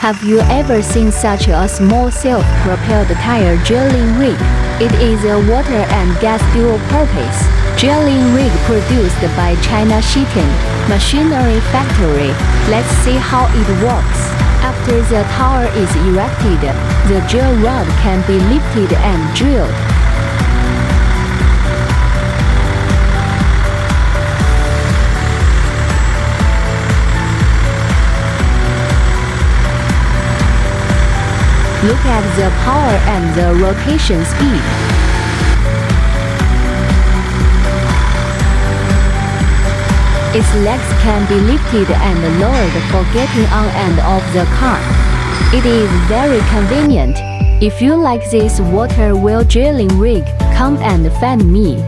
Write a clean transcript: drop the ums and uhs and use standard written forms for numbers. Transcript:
Have you ever seen such a small self-propelled tire drilling rig? It is a water and gas dual-purpose drilling rig produced by China Shiting Machinery Factory. Let's see how it works. After the tower is erected, the drill rod can be lifted and drilled. Look at the power and the rotation speed. Its legs can be lifted and lowered for getting on and off the car. It is very convenient. If you like this water wheel drilling rig, come and find me.